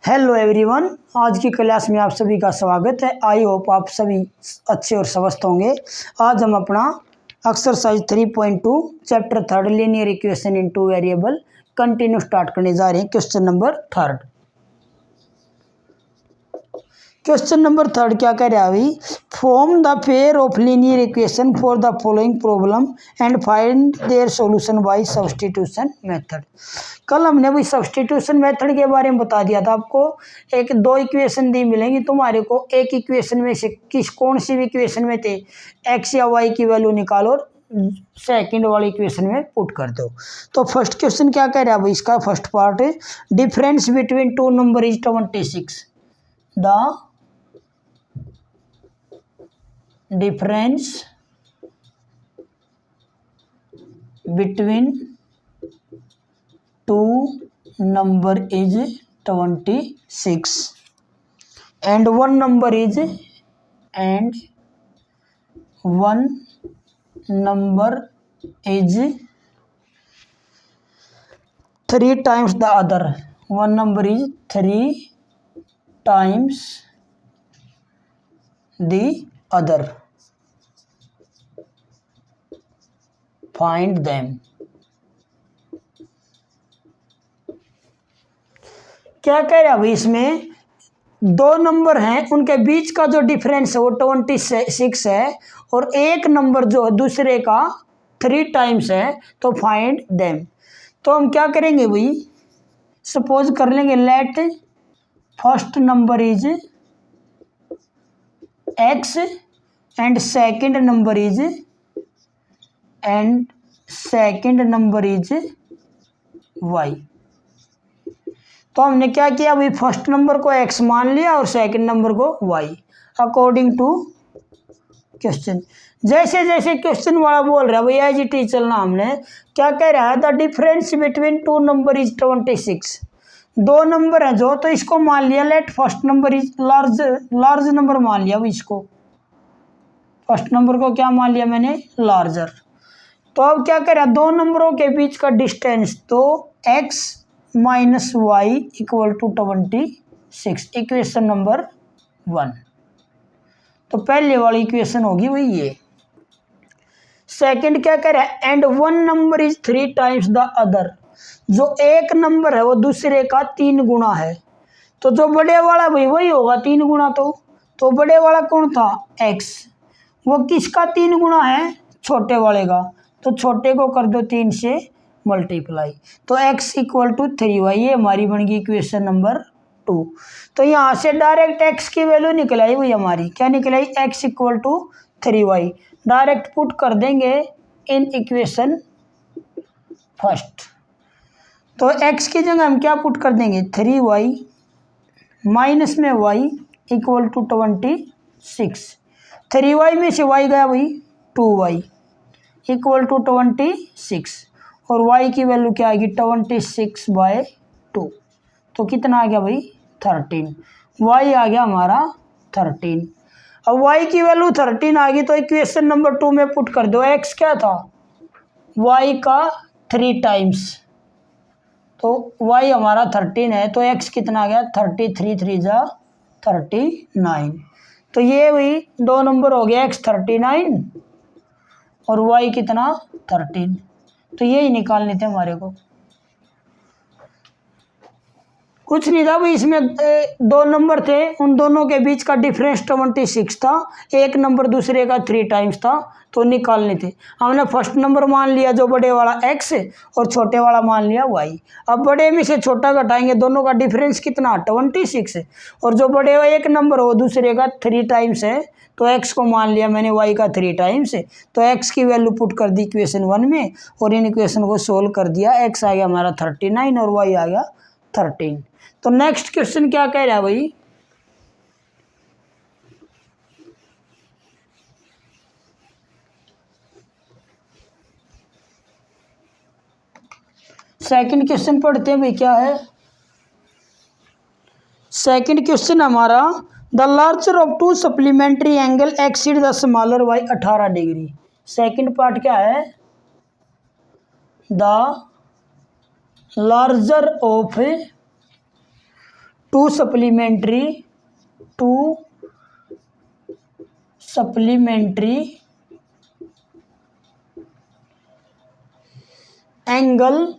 Hello everyone, आज की class में आप सभी का स्वागत है। आई होप आप सभी अच्छे और स्वस्थ होंगे। आज हम अपना exercise 3.2 chapter 3 linear equation in two variable continue start करने जा रहे हैं। Question number 3। क्वेश्चन नंबर 3 क्या कह रहा है भाई? Form the pair of linear equation for the following problem and find their solution bye substitution method. कल हमने भाई सब्स्टिट्यूशन मेथड के बारे में बता दिया था आपको। एक दो इक्वेशन दी मिलेंगी तुम्हारे को, एक इक्वेशन में से कौन सी भी इक्वेशन में थे एक्स या वाई की वैल्यू निकालो और सेकंड वाली इक्वेशन में पुट कर दो। तो फर्स्ट क्वेश्चन क्या कह रहा है भाई? इसका फर्स्ट पार्ट है difference between two number is 26। The difference between two number is 26 and one number is 3 times the other. One number is 3 times the other. Find them. क्या कह रहा है भाई? इसमें दो नंबर हैं, उनके बीच का जो डिफरेंस है वो 26 है और एक नंबर जो है दूसरे का 3 टाइम्स है। तो फाइंड देम। तो हम क्या करेंगे भाई? सपोज कर लेंगे let first number is X and second number is Y. तो हमने क्या किया भाई? फर्स्ट नंबर को एक्स मान लिया और सेकंड नंबर को वाई अकॉर्डिंग टू क्वेश्चन। जैसे जैसे क्वेश्चन वाला बोल रहा है भाई एज इट इज चलना। हमने क्या कह रहा है? The difference between two number is 26। दो नंबर है जो, तो इसको मान लिया late first number is large number मान लिया भाई। इसको फर्स्ट नंबर को क्या मान लिया मैंने? लार्जर। तो अब क्या कह रहा है? दो नंबरों के बीच का डिस्टेंस, तो x minus Y equal to 26, equation number 1। तो पहले वाली इक्वेशन होगी वही ये। सेकंड क्या कह रहा है? And one number is 3 times the other. जो एक नंबर है वो दूसरे का 3 गुना है। तो जो बड़े वाला भाई वही होगा 3 गुना। तो बड़े वाला कौन था? x। वो किसका 3 गुना है? छोटे वाले का। तो छोटे को कर दो 3 से मल्टीप्लाई। तो x इक्वल टू 3y, ये हमारी बन गई इक्वेशन नंबर 2। तो यहाँ से डायरेक्ट x की वैल्यू निकल आई हुई हमारी। क्या निकल आई? x equal to 3y। Direct put कर देंगे इन इक्वेशन फर्स्ट। तो x की जगह हम क्या पुट कर देंगे? 3y माइनस में y इक्वल टू 26। 3y में से y गया भाई 2y इक्वल टू 26 और y की वैल्यू क्या आएगी? 26/2। तो कितना आ गया भाई? 13। y आ गया हमारा 13। अब y की वैल्यू 13 आ गई तो इक्वेशन नंबर 2 में पुट कर दो। x क्या था? y का 3 टाइम्स। तो y हमारा 13 है तो x कितना आ गया? 33 3 जा 39। तो ये वही दो नंबर हो गया, x 39 और y कितना? 13। तो यही निकालने थे हमारे को, कुछ नहीं था भाई। इसमें दो नंबर थे, उन दोनों के बीच का डिफरेंस 26 था, एक नंबर दूसरे का 3 टाइम्स था। तो निकालने थे। हमने फर्स्ट नंबर मान लिया जो बड़े वाला x और छोटे वाला मान लिया y। अब बड़े में से छोटा घटाएंगे, दोनों का डिफरेंस कितना? 26 है और जो बड़े वाला एक नंबर हो दूसरे का 3 टाइम्स है। तो x को मान लिया मैंने y का 3 टाइम्स है। तो x की वैल्यू पुट कर दी इक्वेशन 1 में और इन इक्वेशन को सोल्व कर दिया। x आ गया हमारा 39 और y आ गया 13। तो नेक्स्ट क्वेश्चन क्या कह रहा है भाई? सेकंड क्वेश्चन पढ़ते हैं भाई। क्या है सेकंड क्वेश्चन हमारा? The larger of to supplementary angle exceed the smaller by 18 degree. Second part क्या है? The larger of to supplementary angle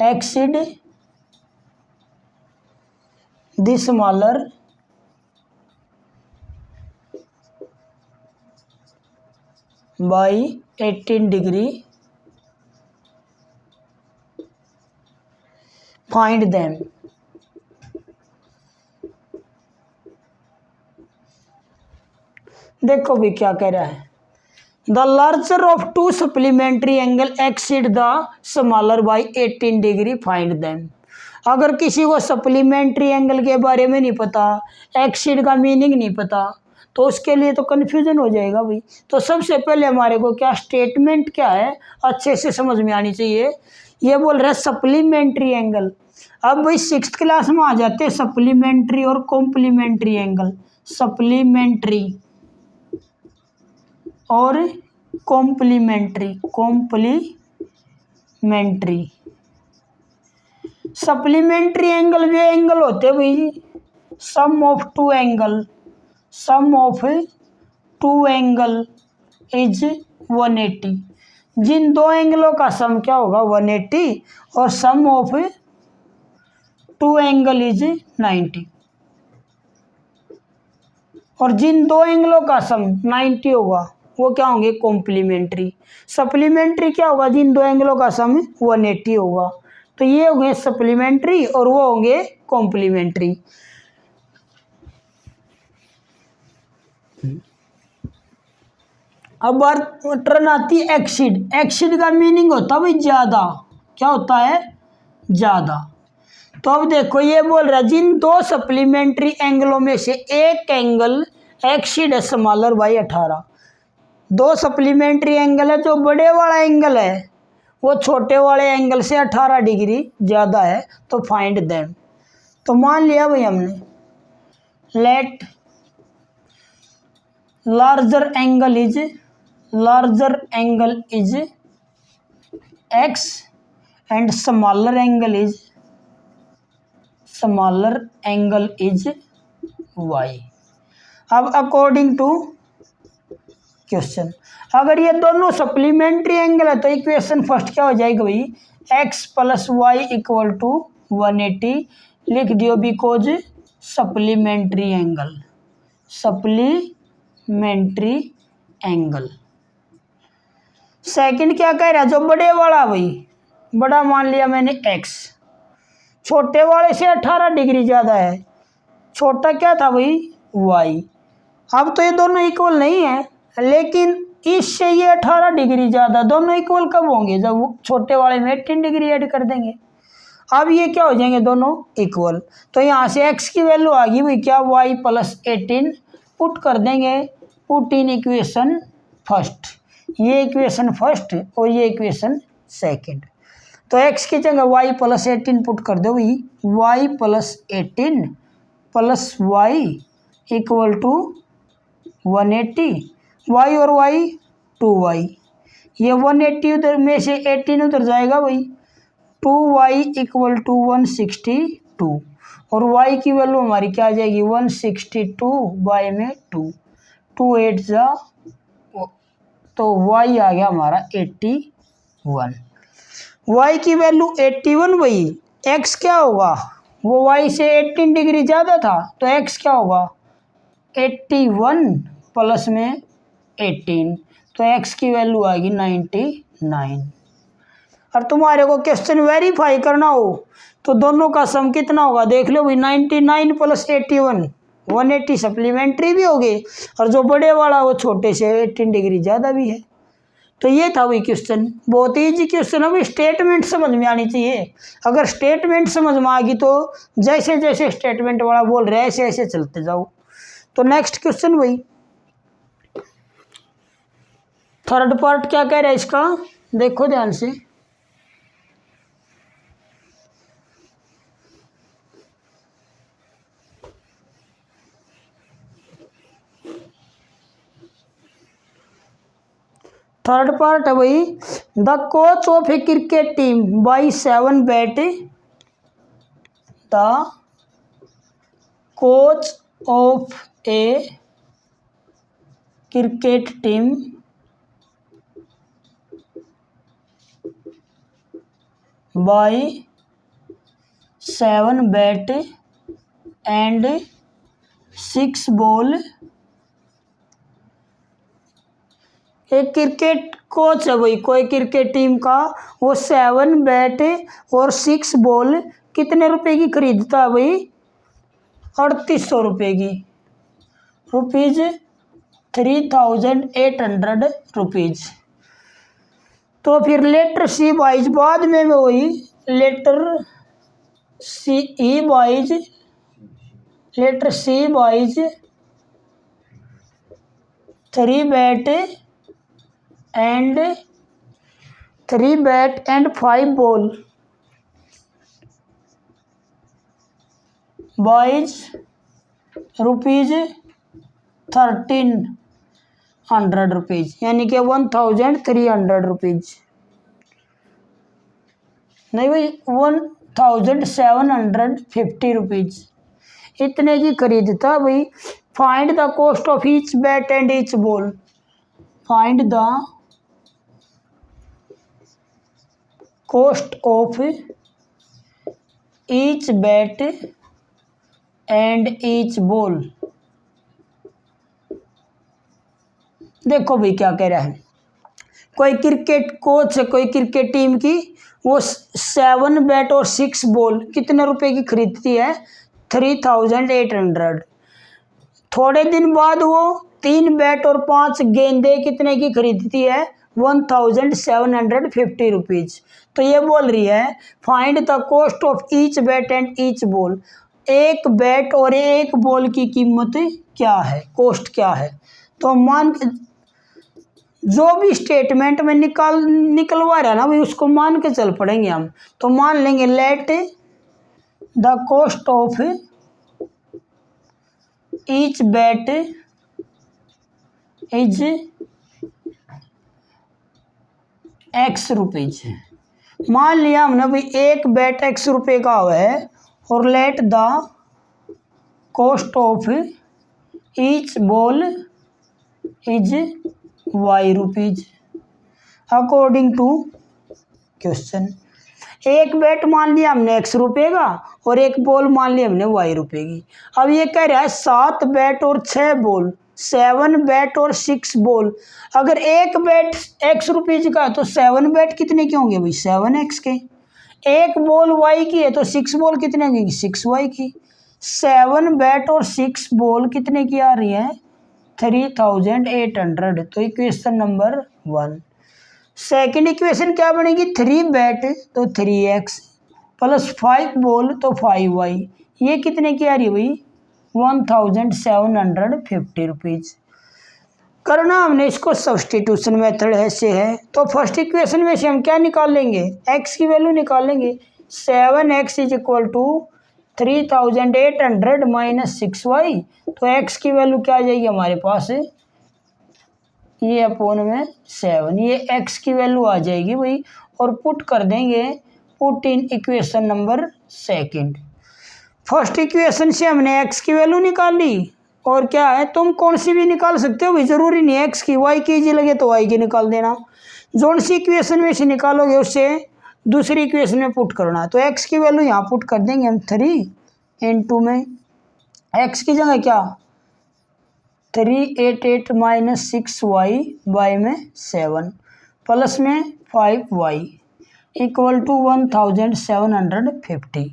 exceed the smaller by 18 degree, find them. देखो भी क्या कह रहा है, the larger of to supplementary angle exceed the smaller by 18 degree, find them. अगर किसी को सप्लीमेंट्री एंगल के बारे में नहीं पता, एक्सीड का मीनिंग नहीं पता, तो उसके लिए तो कन्फ्यूजन हो जाएगा भाई। तो सबसे पहले हमारे को क्या स्टेटमेंट क्या है अच्छे से समझ में आनी चाहिए। ये बोल रहा है सप्लीमेंट्री एंगल। अब भाई 6th क्लास में आ जाते हैं सप्लीमेंट्री और कॉम्प्लीमेंट्री एंगल। सप्लीमेंट्री और कॉम्प्लीमेंट्री। सप्लीमेंट्री एंगल वे एंगल होते हैं भाई सम ऑफ टू एंगल इज 180। जिन दो एंगलों का सम क्या होगा 180 और सम ऑफ टू एंगल इज 90। और जिन दो एंगलों का सम 90 होगा वो क्या होंगे कॉम्प्लीमेंट्री। सप्लीमेंट्री क्या होगा जिन दो एंगलों का सम 180 होगा। तो ये होंगे सप्लीमेंट्री और वो होंगे कॉम्प्लीमेंट्री। अब टर्न आती है एक्सीड। एक्सीड का मीनिंग होता है भाई ज्यादा। क्या होता है ज्यादा। तो अब देखो ये बोल रहा है जिन दो सप्लीमेंट्री एंगलों में से एक एंगल एक्सीड है स्मॉलर बाई 18। दो सप्लीमेंट्री एंगल है, जो बड़े वाला एंगल है वो छोटे वाले एंगल से 18 डिग्री ज़्यादा है, तो फाइंड देम। तो मान लिया भाई हमने let larger angle is X and smaller angle is Y. अब अकॉर्डिंग टू क्वेश्चन, अगर ये दोनों सप्लीमेंट्री एंगल है तो इक्वेशन फर्स्ट क्या हो जाएगी भाई x plus Y equal to 180 लिख दियो बिकॉज सप्लीमेंट्री एंगल। सेकंड क्या कह रहा है जो बड़े वाला भाई बड़ा मान लिया मैंने x, छोटे वाले से 18 डिग्री ज़्यादा है, छोटा क्या था भाई y। अब तो ये दोनों इक्वल नहीं है, लेकिन इससे ये 18 डिग्री ज़्यादा, दोनों इक्वल कब होंगे जब छोटे वाले में 18 डिग्री ऐड कर देंगे। अब ये क्या हो जाएंगे दोनों इक्वल। तो यहाँ से x की वैल्यू आ गई भाई क्या y प्लस 18 पुट कर देंगे, पुट इन इक्वेशन फर्स्ट। ये इक्वेशन फर्स्ट और ये इक्वेशन सेकंड। तो x की जगह y प्लस 18 पुट कर दो भाई, y plus 18 plus y equal to 180, y और y 2y। ये 180 उधर में से 18 उधर जाएगा भाई, 2y इक्वल टू 162 और y की वैल्यू हमारी क्या आ जाएगी 162 बाय में 2, 2 8 जा, तो y आ गया हमारा 81। y की वैल्यू 81 भाई, x क्या होगा वो y से 18 डिग्री ज़्यादा था, तो x क्या होगा 81 प्लस में 18, तो x की वैल्यू आएगी 99। और तुम्हारे को क्वेश्चन वेरीफाई करना हो तो दोनों का सम कितना होगा देख लो भाई, 99 प्लस 81 180 सप्लीमेंट्री भी हो गए और जो बड़े वाला वो छोटे से 18 डिग्री ज़्यादा भी है। तो ये था वही क्वेश्चन, बहुत ईजी क्वेश्चन है भाई। स्टेटमेंट समझ में आनी चाहिए। अगर स्टेटमेंट समझ में आ गई तो जैसे जैसे स्टेटमेंट वाला बोल रहे ऐसे ऐसे चलते जाओ। तो नेक्स्ट क्वेश्चन भाई थर्ड पार्ट क्या कह रहा है इसका, देखो ध्यान से। थर्ड पार्ट है भाई the coach of a cricket team by 7 bat the coach of a cricket team by 7 bat and 6 ball. एक क्रिकेट कोच है भाई कोई क्रिकेट टीम का, वो 7 बैट और 6 बॉल कितने रुपए की खरीदता है भाई? 3800 रुपये की, रुपीज 3800 रुपीज। तो फिर लेटर सी वाइज बाद में वही letter C wise 3 bat and 5 ball buys rupees 1300 rupees, यानी कि 1300 रुपीज, नहीं भाई 1750 रुपीज, इतने की खरीदता भाई। Find the cost of each bat and each ball. Find the cost of each bat and each ball. देखो भाई क्या कह रहा है, कोई क्रिकेट कोच है कोई क्रिकेट टीम की, वो 7 बैट और 6 बॉल कितने रुपए की खरीदती है? 3800। थोड़े दिन बाद वो 3 बैट और 5 गेंदे कितने की खरीदती है? 1750 रुपीज। तो ये बोल रही है find the cost of each bat and each ball. एक बैट और एक बॉल की कीमत क्या है, कॉस्ट क्या है? तो मान जो भी स्टेटमेंट में निकलवा रहा है ना भाई उसको मान के चल पड़ेंगे हम। तो मान लेंगे late the cost of each bat is x rupees. मान लिया हमने भाई एक बैट x रुपये का हुआ है और let the cost of each ball is y rupees according to question. एक बैट मान लिया हमने x रुपये का और एक बॉल मान लिया हमने y रुपये की। अब ये कह रहा है 7 बैट और 6 बॉल, 7 बैट और 6 बॉल। अगर एक बैट x रुपीज का तो 7 बैट कितने के होंगे भाई? 7x के। एक बॉल y की है तो 6 बॉल कितने की? 6y की। 7 बैट और 6 बॉल कितने की आ रही है? 3800। तो इक्वेशन नंबर 1। सेकंड इक्वेशन क्या बनेगी? 3 बैट तो 3x प्लस 5 बॉल तो 5y, ये कितने की आ रही है भाई? 1750 रुपीज। करना हमने इसको सब्सटीट्यूशन मेथड से है। तो फर्स्ट इक्वेशन में से हम क्या निकाल लेंगे? x की वैल्यू निकाल लेंगे। 7x is equal to 3800 minus 6y। तो x की वैल्यू क्या आ जाएगी हमारे पास? ये अपोन में 7, ये x की वैल्यू आ जाएगी भाई। और पुट कर देंगे, put in equation number second. First equation से हमने x की वैल्यू निकाल ली और क्या है, तुम कौन सी भी निकाल सकते हो भाई, जरूरी नहीं है x की, y की जी लगे तो y की निकाल देना। जोन सी इक्वेशन में से निकालोगे उससे दूसरी इक्वेशन में पुट करना। तो x की वैल्यू यहाँ पुट कर देंगे हम 3 इंटू में x की जगह क्या 388 माइनस 6y y में 7 प्लस में 5y इक्वल टू 1750।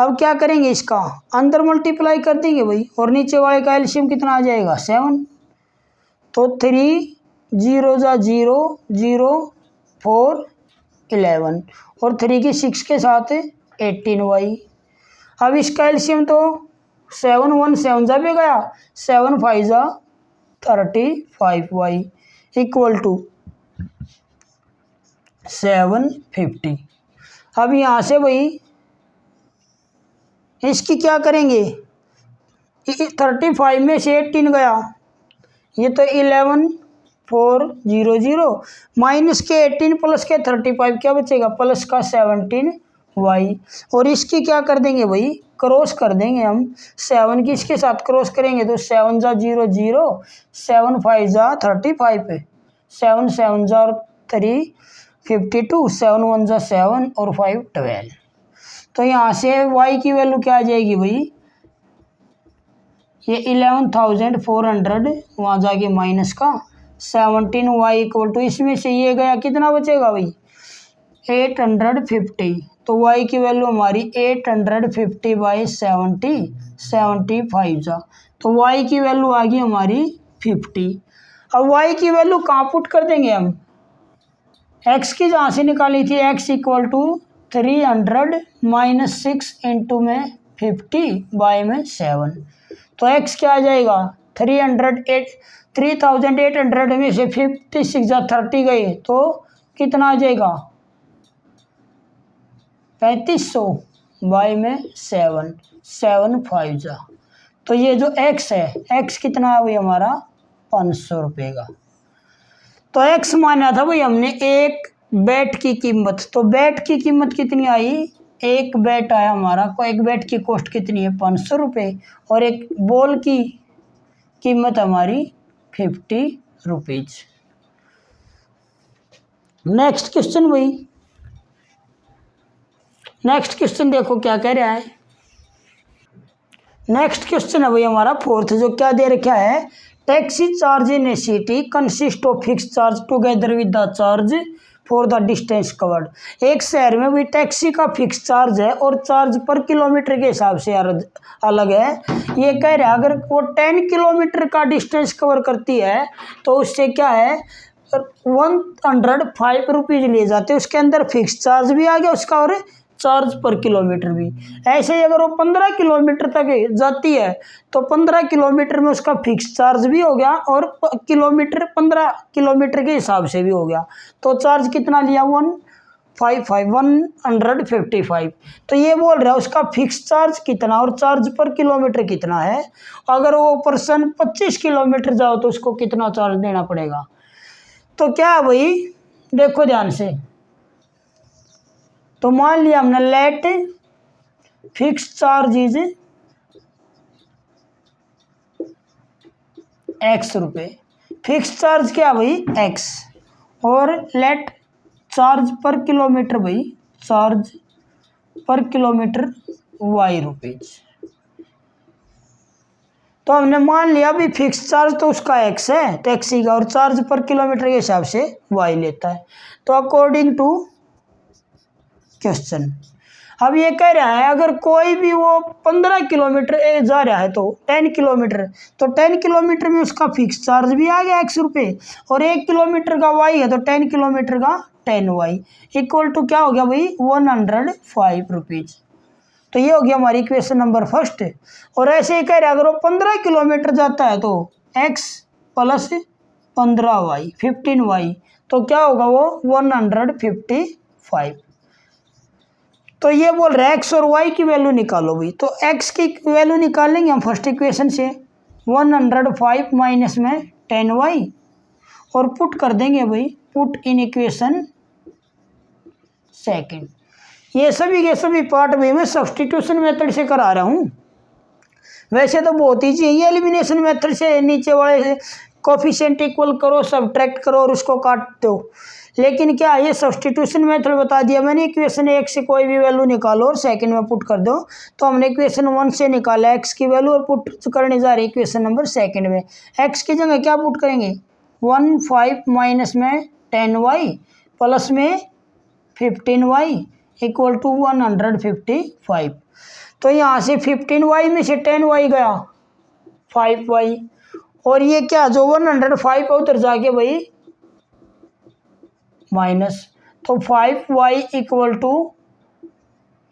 अब क्या करेंगे, इसका अंदर मल्टीप्लाई कर देंगे भाई और नीचे वाले का एलसीएम कितना आ जाएगा 7। तो 3 0 0 0 4 11 और 3 की 6 के साथ 18y। अब इसका एलसीएम तो 7 1 7 जा भी गया, 7 5 जा 35y इक्वल टू 750। अब यहाँ से भाई इसकी क्या करेंगे, 35 में से 18 गया, ये तो 11 4 0 0 माइनस के 18 प्लस के 35 क्या बचेगा, प्लस का 17 वाई, और इसकी क्या कर देंगे भाई, क्रॉस कर देंगे हम। 7 की इसके साथ क्रॉस करेंगे तो 7 जा 0 0, 7 5 जा 35, 7 7 जा 3 52, 7 1 जा 7 और 5 12। तो यहाँ से y की वैल्यू क्या आ जाएगी भाई, ये 11,400 वहाँ जाके माइनस का 17y इक्वल टू, इसमें से ये गया कितना बचेगा भाई 850। तो y की वैल्यू हमारी 850 बाई 70, 75 जा, तो y की वैल्यू आ गई हमारी 50। अब y की वैल्यू कहाँ पुट कर देंगे हम, x की जहाँ से निकाली थी x equal to 300 minus 6 into में 50 बाई में 7, तो x क्या आ जाएगा 3800 में से 56 जा 30 गए तो कितना आ जाएगा 3500 बाई में 7, 7 5 जा, तो ये जो x है x कितना है भाई हमारा 500 रुपये का। तो x माना था भाई हमने एक बैट की कीमत, तो बैट की कीमत कितनी आई, एक बैट आया हमारा को, एक बैट की कॉस्ट कितनी है 500 रुपये, और एक बॉल की कीमत हमारी 50 रुपीज। नेक्स्ट क्वेश्चन भाई, नेक्स्ट क्वेश्चन देखो क्या कह रहा है। नेक्स्ट क्वेश्चन है भाई हमारा फोर्थ, जो क्या दे रखा है, taxi charge in A city consist of fix charge together with the charge for the distance covered. एक शहर में भी टैक्सी का फिक्स चार्ज है और चार्ज पर किलोमीटर के हिसाब से अलग है। ये कह रहा है अगर वो 10 किलोमीटर का डिस्टेंस कवर करती है तो उससे क्या है 105 रुपीज ले जाते हैं, उसके अंदर फिक्स चार्ज भी आ गया उसका और चार्ज पर किलोमीटर भी। ऐसे ही अगर वो 15 किलोमीटर तक जाती है तो 15 किलोमीटर में उसका फिक्स चार्ज भी हो गया और किलोमीटर 15 किलोमीटर के हिसाब से भी हो गया, तो चार्ज कितना लिया 155। तो ये बोल रहा है उसका फिक्स चार्ज कितना और चार्ज पर किलोमीटर कितना है। अगर वो पर्सन 25 किलोमीटर जाओ तो उसको कितना चार्ज देना पड़ेगा। तो क्या है भाई देखो ध्यान से, तो मान लिया हमने let fix charge is x रुपये, फिक्स चार्ज क्या भाई x, और लेट चार्ज पर किलोमीटर भाई charge per kilometer y rupees. तो हमने मान लिया भी फिक्स चार्ज तो उसका x है टैक्सी का और चार्ज पर किलोमीटर के हिसाब से y लेता है। तो अकॉर्डिंग टू क्वेश्चन अब ये कह रहा है अगर कोई भी वो 15 किलोमीटर जा रहा है तो 10 किलोमीटर, तो 10 किलोमीटर में उसका फिक्स चार्ज भी आ गया x रुपये और 1 किलोमीटर का y है तो 10 किलोमीटर का 10y इक्वल टू क्या हो गया भाई 105 रुपीज। तो ये हो गया हमारी इक्वेशन नंबर फर्स्ट। और ऐसे ही कह रहा है अगर वो 15 किलोमीटर जाता है तो x प्लस 15y 15y, तो क्या होगा वो 155। तो ये बोल रहे हैं x और y की वैल्यू निकालो भाई, तो x की वैल्यू निकालेंगे हम फर्स्ट इक्वेशन से 105 माइनस में 10y और पुट कर देंगे भाई पुट इन इक्वेशन सेकंड। ये सभी के सभी पार्ट भाई मैं सब्स्टिट्यूशन मेथड से करा रहा हूँ। वैसे तो बहुत ईजी है ये, एलिमिनेशन मेथड से नीचे वाले से कोफिशिएंट इक्वल करो सब्ट्रैक्ट करो और उसको काट दो, लेकिन क्या ये सब्स्टिट्यूशन मेथड बता दिया मैंने, इक्वेशन 1 से कोई भी वैल्यू निकालो और सेकंड में पुट कर दो। तो हमने इक्वेशन 1 से निकाला x की वैल्यू और पुट करने जा रहे इक्वेशन नंबर सेकंड में। x की जगह क्या पुट करेंगे 15 माइनस में 10y प्लस में 15y इक्वल टू 155। तो यहाँ से 15y में से 10y गया 5y और ये क्या जो 105 उधर जाके भाई माइनस, तो 5y इक्वल टू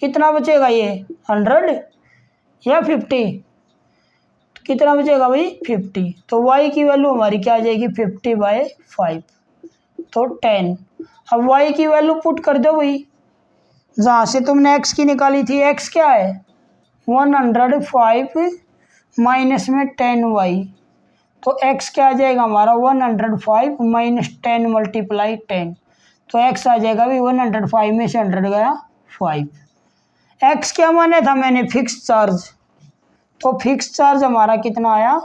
कितना बचेगा ये 100 या 50, कितना बचेगा भाई 50। तो y की वैल्यू हमारी क्या आ जाएगी 50/5 तो 10। अब y की वैल्यू पुट कर दो भाई जहाँ से तुमने x की निकाली थी, x क्या है 105 माइनस में 10y, तो x क्या आ जाएगा हमारा 105 माइनस 10 मल्टीप्लाई 10, तो x आ जाएगा भी 105 में से 100 गया 5। एक्स क्या माने था मैंने, फिक्स चार्ज। तो फिक्स चार्ज हमारा कितना आया,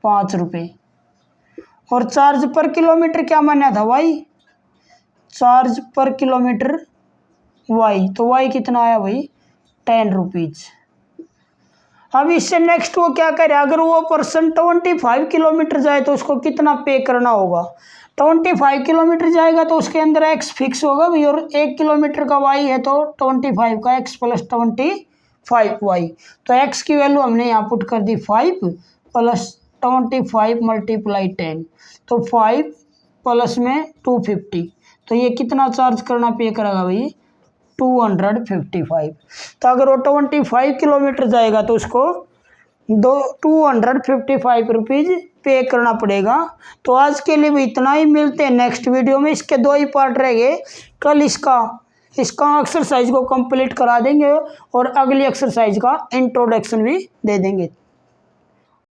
5 रुपये। और चार्ज पर किलोमीटर क्या माना था, Y, charge per kilometre Y. तो वाई कितना आया भाई, 10 रुपीज। अब इससे नेक्स्ट वो क्या करे, अगर वो पर्सन 25 किलोमीटर जाए तो उसको कितना पे करना होगा। 25 किलोमीटर जाएगा तो उसके अंदर एक्स फिक्स होगा भाई, और 1 किलोमीटर का वाई है तो 25 का एक्स प्लस 25 वाई। तो एक्स की वैल्यू हमने यहाँ पुट कर दी 5 प्लस 25 मल्टीप्लाई 10, तो 5 प्लस में 250। तो ये कितना चार्ज करना पे करेगा भाई, 255। तो अगर वो 25 किलोमीटर जाएगा तो उसको 255 रुपीज़ पे करना पड़ेगा। तो आज के लिए भी इतना ही, मिलते हैं नेक्स्ट वीडियो में। इसके 2 ही पार्ट रह गए, कल इसका एक्सरसाइज को कंप्लीट करा देंगे और अगली एक्सरसाइज का इंट्रोडक्शन भी दे देंगे।